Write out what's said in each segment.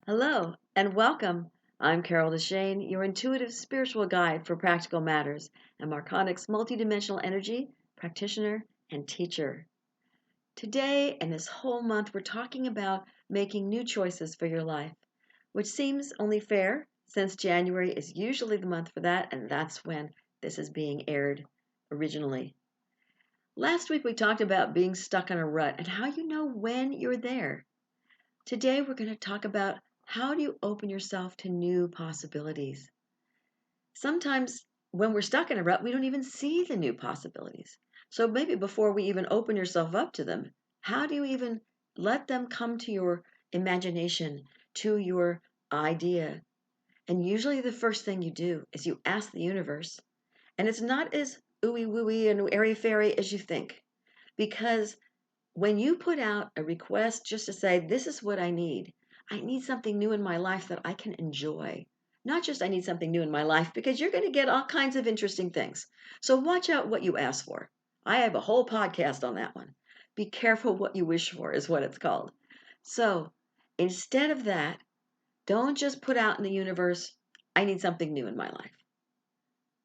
Hello and welcome. I'm Carol DeChaine, your intuitive spiritual guide for practical matters and Marconics multidimensional energy practitioner and teacher. Today and this whole month, we're talking about making new choices for your life, which seems only fair since January is usually the month for that, and that's when this is being aired originally. Last week, we talked about being stuck in a rut and how you know when you're there. Today, we're going to talk about how do you open yourself to new possibilities. Sometimes when we're stuck in a rut, we don't even see the new possibilities. So maybe before we even open yourself up to them, how do you even let them come to your imagination, to your idea? And usually the first thing you do is you ask the universe, and it's not as ooey wooey and airy fairy as you think, because when you put out a request just to say, this is what I need something new in my life that I can enjoy. Not just I need something new in my life, because you're going to get all kinds of interesting things. So watch out what you ask for. I have a whole podcast on that one. Be careful what you wish for, is what it's called. So instead of that, don't just put out in the universe, I need something new in my life.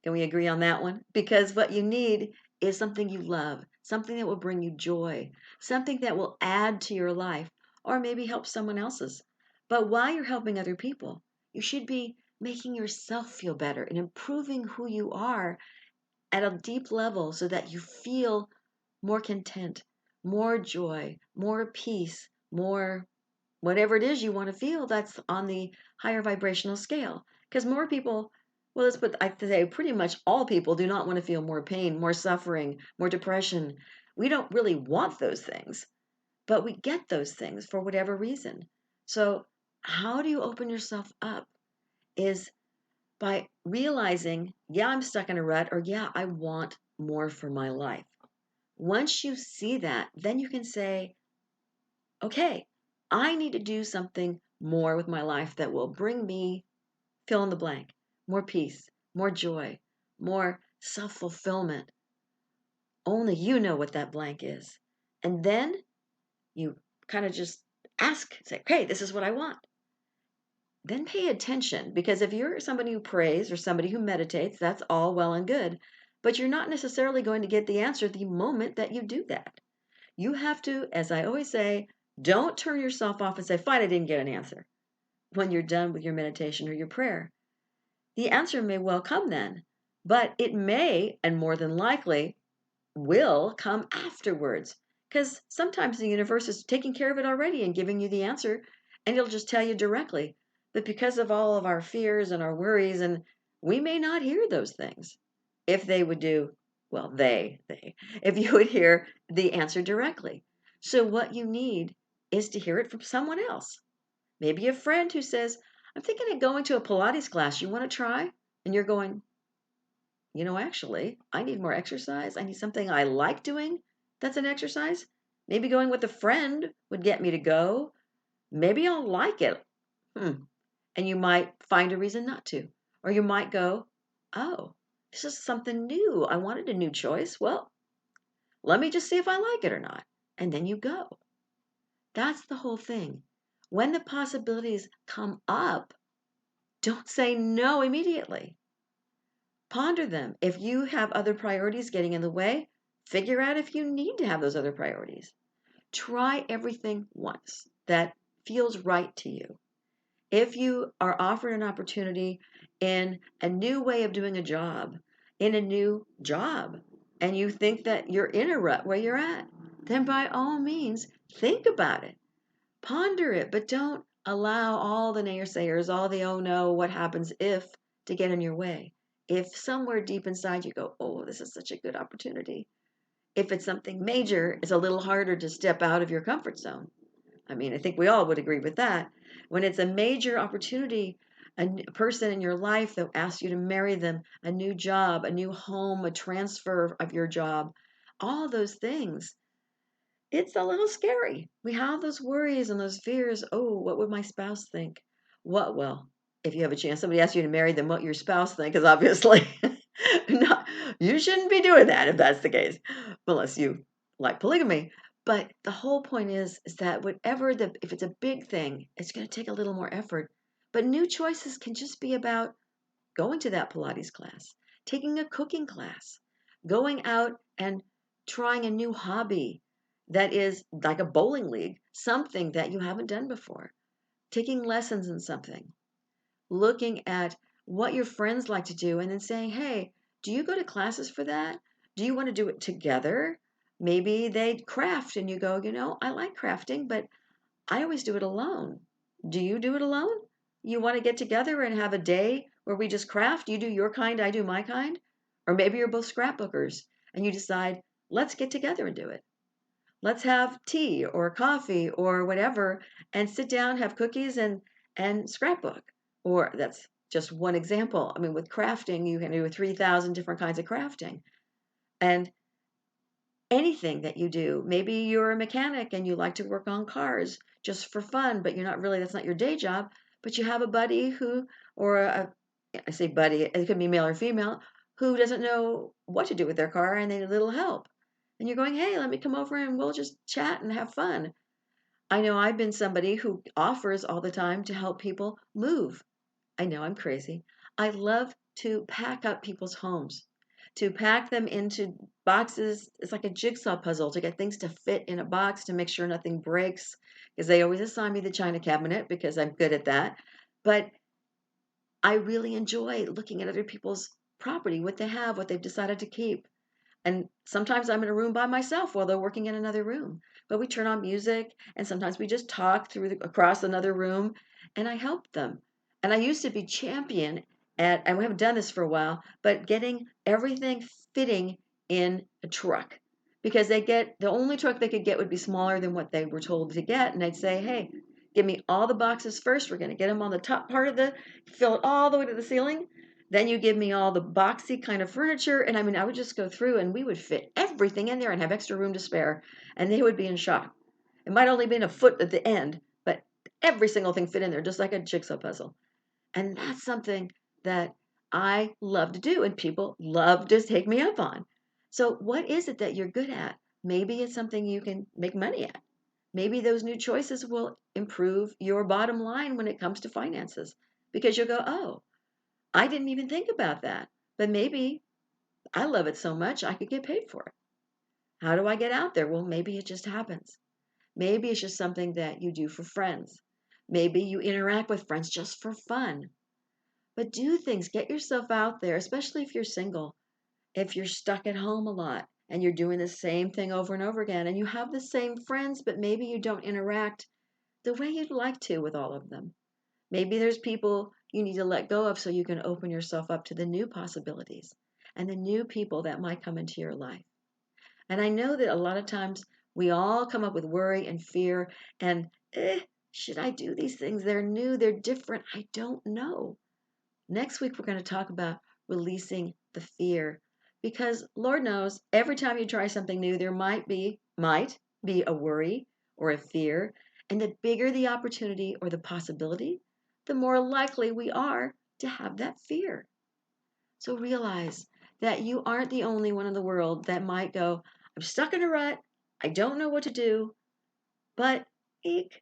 Can we agree on that one? Because what you need is something you love, something that will bring you joy, something that will add to your life, or maybe help someone else's. But while you're helping other people, you should be making yourself feel better and improving who you are at a deep level so that you feel more content, more joy, more peace, more whatever it is you want to feel that's on the higher vibrational scale. Because more people, well, let's put, I say pretty much all people do not want to feel more pain, more suffering, more depression. We don't really want those things, but we get those things for whatever reason. So, how do you open yourself up is by realizing, yeah, I'm stuck in a rut, or yeah, I want more for my life. Once you see that, then you can say, okay, I need to do something more with my life that will bring me fill in the blank, more peace, more joy, more self fulfillment. Only you know what that blank is. And then you kind of just ask, say, okay, this is what I want. Then pay attention, because if you're somebody who prays or somebody who meditates, that's all well and good. But you're not necessarily going to get the answer the moment that you do that. You have to, as I always say, don't turn yourself off and say, fine, I didn't get an answer when you're done with your meditation or your prayer. The answer may well come then, but it may, and more than likely, will come afterwards. Because sometimes the universe is taking care of it already and giving you the answer, and it'll just tell you directly. But because of all of our fears and our worries, and we may not hear those things. If they would do, well, if you would hear the answer directly. So what you need is to hear it from someone else. Maybe a friend who says, I'm thinking of going to a Pilates class. You want to try? And you're going, actually, I need more exercise. I need something I like doing that's an exercise. Maybe going with a friend would get me to go. Maybe I'll like it. And you might find a reason not to. Or you might go, oh, this is something new. I wanted a new choice. Well, let me just see if I like it or not. And then you go. That's the whole thing. When the possibilities come up, don't say no immediately. Ponder them. If you have other priorities getting in the way, figure out if you need to have those other priorities. Try everything once that feels right to you. If you are offered an opportunity in a new way of doing a job, in a new job, and you think that you're in a rut where you're at, then by all means, think about it. Ponder it, but don't allow all the naysayers, all the oh no, what happens if to get in your way. If somewhere deep inside you go, oh, this is such a good opportunity. If it's something major, it's a little harder to step out of your comfort zone. I mean, I think we all would agree with that. When it's a major opportunity, a person in your life that asks you to marry them, a new job, a new home, a transfer of your job, all those things, it's a little scary. We have those worries and those fears. Oh, what would my spouse think? Well, if you have a chance, somebody asks you to marry them, what your spouse think is obviously not, you shouldn't be doing that if that's the case, unless you like polygamy. But the whole point is that if it's a big thing, it's going to take a little more effort. But new choices can just be about going to that Pilates class, taking a cooking class, going out and trying a new hobby that is like a bowling league, something that you haven't done before, taking lessons in something, looking at what your friends like to do and then saying, hey, do you go to classes for that? Do you want to do it together? Maybe they craft and you go, I like crafting, but I always do it alone. Do you do it alone? You want to get together and have a day where we just craft? You do your kind, I do my kind? Or maybe you're both scrapbookers and you decide, let's get together and do it. Let's have tea or coffee or whatever and sit down, have cookies and scrapbook. Or that's just one example. I mean, with crafting, you can do 3,000 different kinds of crafting. And anything that you do, maybe you're a mechanic and you like to work on cars just for fun, but that's not your day job, but you have a buddy I say buddy, it could be male or female, who doesn't know what to do with their car and they need a little help. And you're going, hey, let me come over and we'll just chat and have fun. I know I've been somebody who offers all the time to help people move. I know I'm crazy. I love to pack up people's homes, to pack them into boxes. It's like a jigsaw puzzle to get things to fit in a box to make sure nothing breaks. Because they always assign me the china cabinet because I'm good at that. But I really enjoy looking at other people's property, what they have, what they've decided to keep. And sometimes I'm in a room by myself while they're working in another room. But we turn on music and sometimes we just talk across another room and I help them. And I used to be champion and we haven't done this for a while, but getting everything fitting in a truck. Because the only truck they could get would be smaller than what they were told to get. And I'd say, hey, give me all the boxes first. We're going to get them on the top part fill it all the way to the ceiling. Then you give me all the boxy kind of furniture. And I mean, I would just go through and we would fit everything in there and have extra room to spare. And they would be in shock. It might only be a foot at the end, but every single thing fit in there, just like a jigsaw puzzle. And that's something that I love to do and people love to take me up on. So what is it that you're good at? Maybe it's something you can make money at. Maybe those new choices will improve your bottom line when it comes to finances because you'll go, oh, I didn't even think about that. But maybe I love it so much I could get paid for it. How do I get out there? Well, maybe it just happens. Maybe it's just something that you do for friends. Maybe you interact with friends just for fun. But do things, get yourself out there, especially if you're single. If you're stuck at home a lot and you're doing the same thing over and over again and you have the same friends, but maybe you don't interact the way you'd like to with all of them. Maybe there's people you need to let go of so you can open yourself up to the new possibilities and the new people that might come into your life. And I know that a lot of times we all come up with worry and fear and, should I do these things? They're new, they're different. I don't know. Next week, we're going to talk about releasing the fear because Lord knows every time you try something new, there might be a worry or a fear. And the bigger the opportunity or the possibility, the more likely we are to have that fear. So realize that you aren't the only one in the world that might go, I'm stuck in a rut. I don't know what to do. But eek,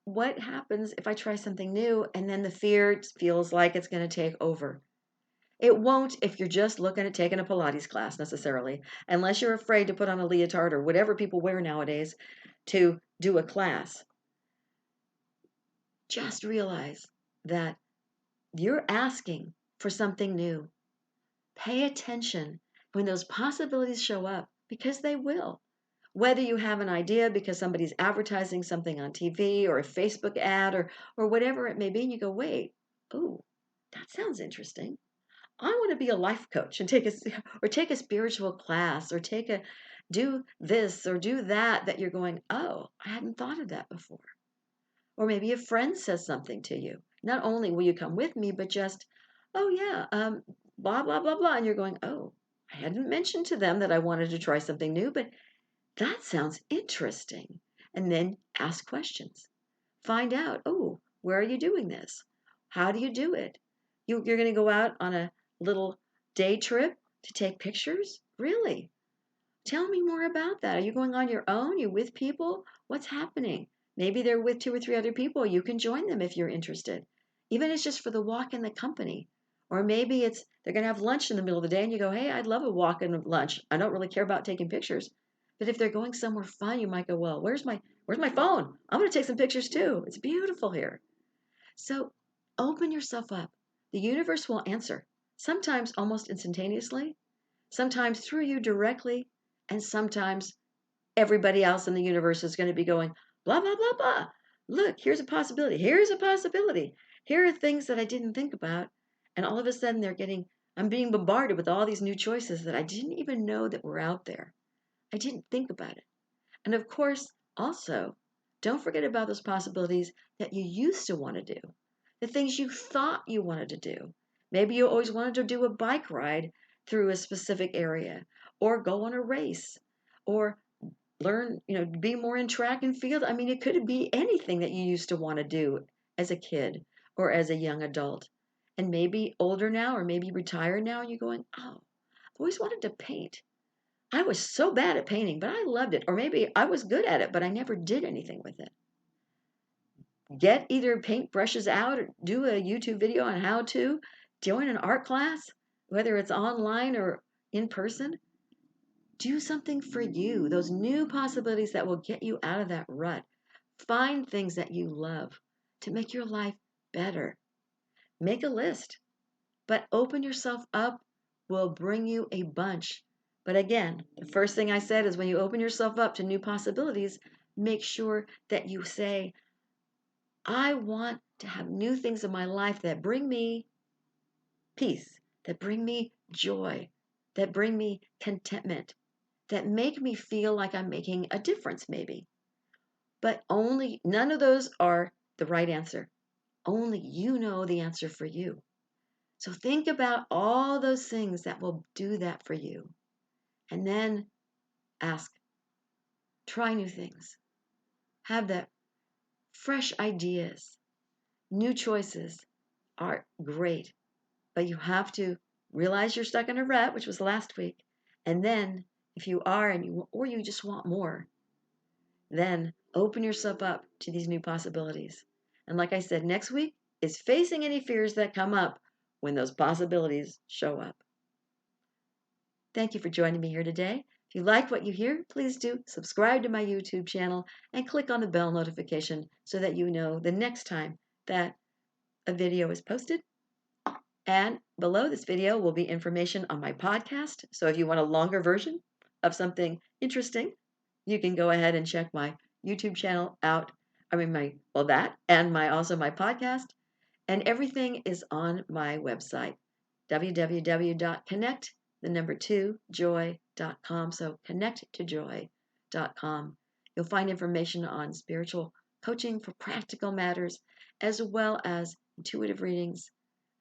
what happens if I try something new and then the fear feels like it's going to take over? It won't if you're just looking at taking a Pilates class necessarily, unless you're afraid to put on a leotard or whatever people wear nowadays to do a class. Just realize that you're asking for something new. Pay attention when those possibilities show up because they will. Whether you have an idea because somebody's advertising something on TV or a Facebook ad or whatever it may be, and you go, wait, oh, that sounds interesting. I want to be a life coach and take a spiritual class or do this or do that you're going, oh, I hadn't thought of that before. Or maybe a friend says something to you. Not only will you come with me, but just, oh yeah, blah, blah, blah, blah. And you're going, oh, I hadn't mentioned to them that I wanted to try something new, but that sounds interesting. And then ask questions. Find out, oh, where are you doing this? How do you do it? You're going to go out on a little day trip to take pictures? Really? Tell me more about that. Are you going on your own? Are you with people? What's happening? Maybe they're with 2 or 3 other people. You can join them if you're interested. Even if it's just for the walk in the company. Or maybe it's they're going to have lunch in the middle of the day and you go, hey, I'd love a walk in lunch. I don't really care about taking pictures. But if they're going somewhere fun, you might go, well, where's my phone? I'm going to take some pictures too. It's beautiful here. So open yourself up. The universe will answer, sometimes almost instantaneously, sometimes through you directly, and sometimes everybody else in the universe is going to be going, blah, blah, blah, blah. Look, here's a possibility. Here's a possibility. Here are things that I didn't think about. And all of a sudden I'm being bombarded with all these new choices that I didn't even know that were out there. I didn't think about it. And of course, also, don't forget about those possibilities that you used to want to do, the things you thought you wanted to do. Maybe you always wanted to do a bike ride through a specific area, or go on a race, or learn, be more in track and field. I mean, it could be anything that you used to want to do as a kid or as a young adult. And maybe older now, or maybe retired now, and you're going, oh, I've always wanted to paint. I was so bad at painting, but I loved it. Or maybe I was good at it, but I never did anything with it. Get either paint brushes out or do a YouTube video on how to, join an art class, whether it's online or in person. Do something for you, those new possibilities that will get you out of that rut. Find things that you love to make your life better. Make a list, but open yourself up will bring you a bunch. But again, the first thing I said is when you open yourself up to new possibilities, make sure that you say, I want to have new things in my life that bring me peace, that bring me joy, that bring me contentment, that make me feel like I'm making a difference, maybe. But only none of those are the right answer. Only you know the answer for you. So think about all those things that will do that for you. And then ask, try new things, have that fresh ideas. New choices are great, but you have to realize you're stuck in a rut, which was last week. And then if you are or you just want more, then open yourself up to these new possibilities. And like I said, next week is facing any fears that come up when those possibilities show up. Thank you for joining me here today. If you like what you hear, please do subscribe to my YouTube channel and click on the bell notification so that you know the next time that a video is posted. And below this video will be information on my podcast. So if you want a longer version of something interesting, you can go ahead and check my YouTube channel out. I mean, that and also my podcast. And everything is on my website, www.connect2joy.com. So connect2joy.com. You'll find information on spiritual coaching for practical matters, as well as intuitive readings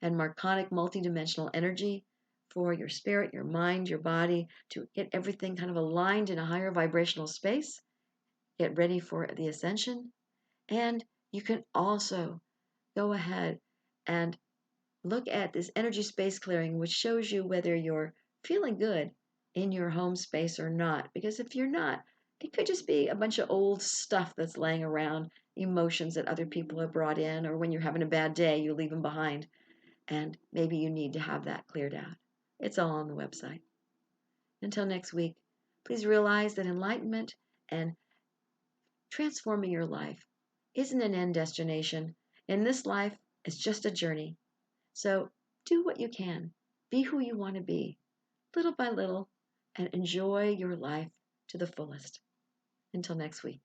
and Marconic multidimensional energy for your spirit, your mind, your body, to get everything kind of aligned in a higher vibrational space. Get ready for the ascension. And you can also go ahead and look at this energy space clearing, which shows you whether you're feeling good in your home space or not. Because if you're not, it could just be a bunch of old stuff that's laying around, emotions that other people have brought in, or when you're having a bad day, you leave them behind. And maybe you need to have that cleared out. It's all on the website. Until next week, please realize that enlightenment and transforming your life isn't an end destination. In this life, it's just a journey. So do what you can. Be who you want to be, little by little, and enjoy your life to the fullest. Until next week.